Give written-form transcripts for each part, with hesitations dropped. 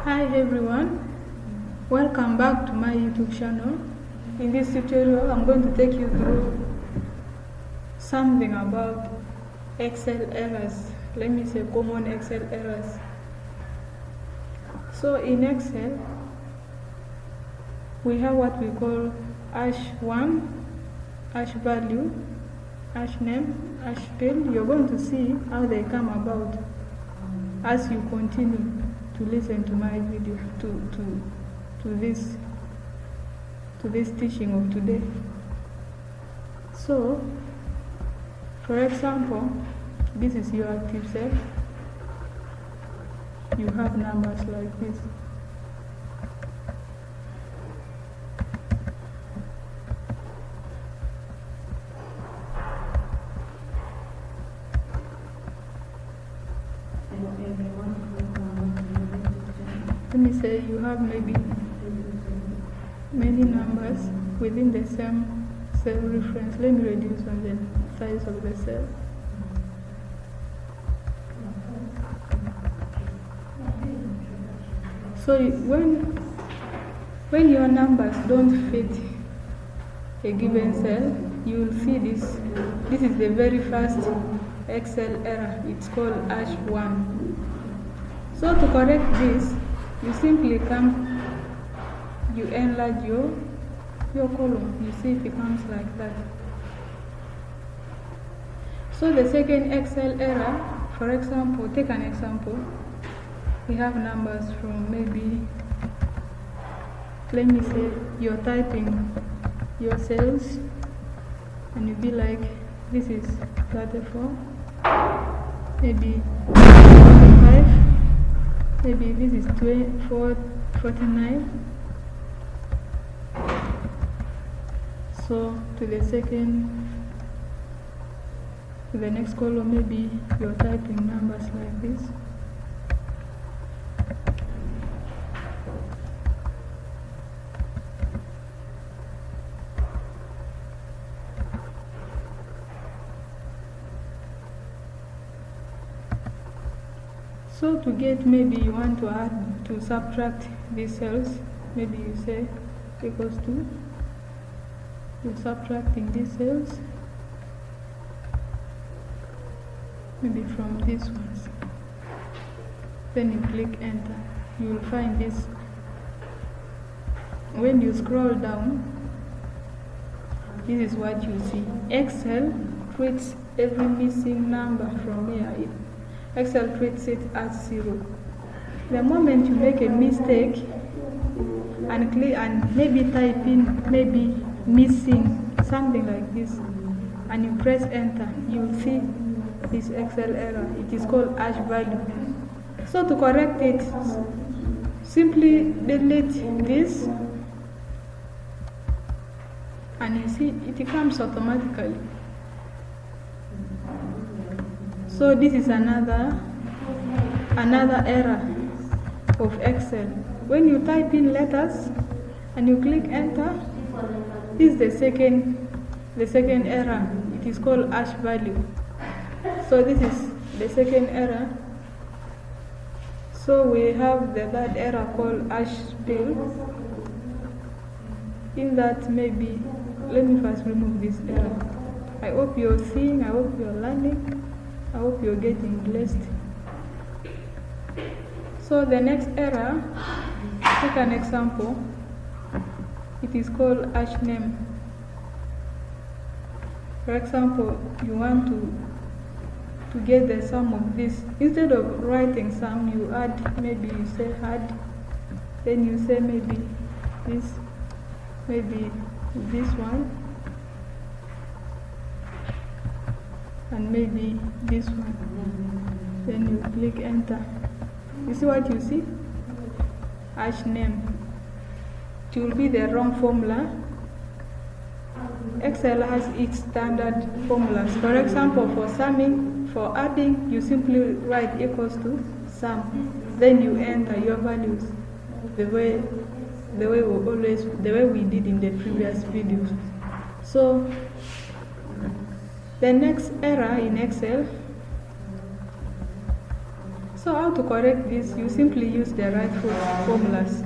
Hi everyone, welcome back to my YouTube channel. In this tutorial I'm going to take you through something about Excel errors. Let me say common Excel errors. So in Excel we have what we call #1, #value, #name, #field. You're going to see how they come about as you continue to listen to my video, to this teaching of today. So, for example, this is your active cell. You have numbers like this. Let me say you have maybe many numbers within the same cell reference. Let me reduce on the size of the cell. So when your numbers don't fit a given cell, you will see this. This is the very first Excel error. It's called #1. So to correct this, you simply you enlarge your column. You see it becomes like that. So the second Excel error, for example, take an example. We have numbers from maybe, let me say, you're typing your cells and you'll be like, this is 34, maybe 45, maybe this is 49. So to the next column, maybe you're typing numbers like this. So to get, maybe you want to subtract these cells, maybe you say equals to, you're subtracting these cells, maybe from these ones. Then you click enter. You will find this. When you scroll down, this is what you see. Excel treats every missing number from here. Excel treats it as 0. The moment you make a mistake and maybe type in maybe missing something like this, and you press enter, you will see this Excel error. It is called #value. So to correct it, simply delete this, and you see it comes automatically. So this is another error of Excel. When you type in letters and you click enter, this is the second error. It is called #value. So this is the second error. So we have the third error called #field. In that, maybe, let me first remove this error. I hope you're seeing, I hope you're learning, I hope you're getting blessed. So the next error, take an example. It is called #name. For example, you want to get the sum of this. Instead of writing sum, you add, maybe you say add, then you say maybe this one, and maybe this one. Then you click enter. You see what you see? #name. It will be the wrong formula. Excel has its standard formulas. For example, for summing, for adding, you simply write equals to sum. Then you enter your values the way we did in the previous videos. So the next error in Excel, So how to correct this? You simply use the right formulas.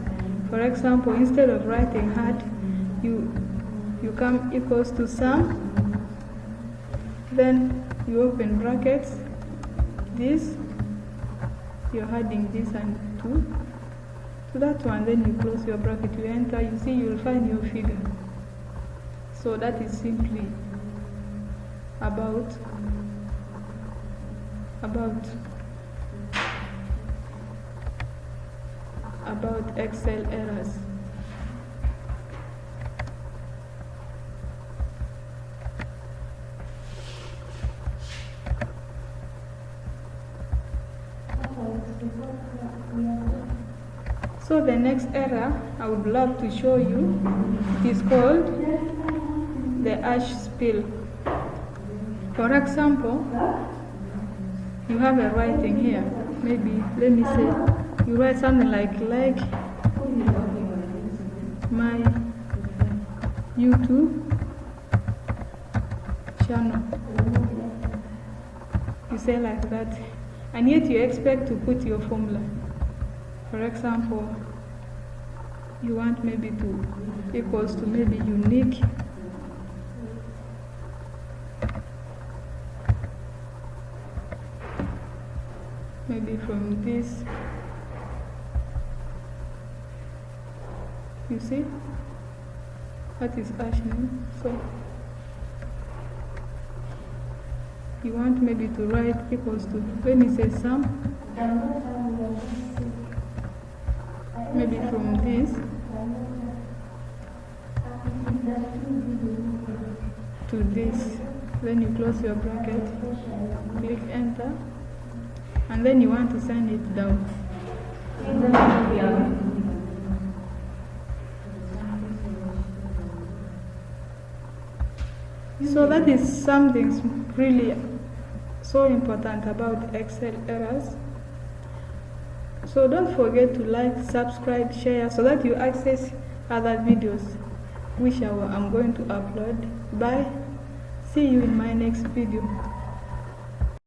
For example, instead of writing hard, you come equals to sum, then you open brackets, this, you're adding this and 2 to that one, then you close your bracket, you enter, you see you'll find your figure. So that is simply about Excel errors. So the next error I would love to show you, it is called the hash spill. For example, you have a writing here. Maybe, let me say, you write something like my YouTube channel. You say like that, and yet you expect to put your formula. For example, you want maybe to equals to maybe unique. Maybe from this, you see, that is hash name. So you want maybe to write equals to, let me say sum, maybe from this to this, then you close your bracket, click enter, and then you want to send it down. So that is something really so important about Excel errors. So don't forget to like, subscribe, share so that you access other videos which I'm going to upload. Bye. See you in my next video.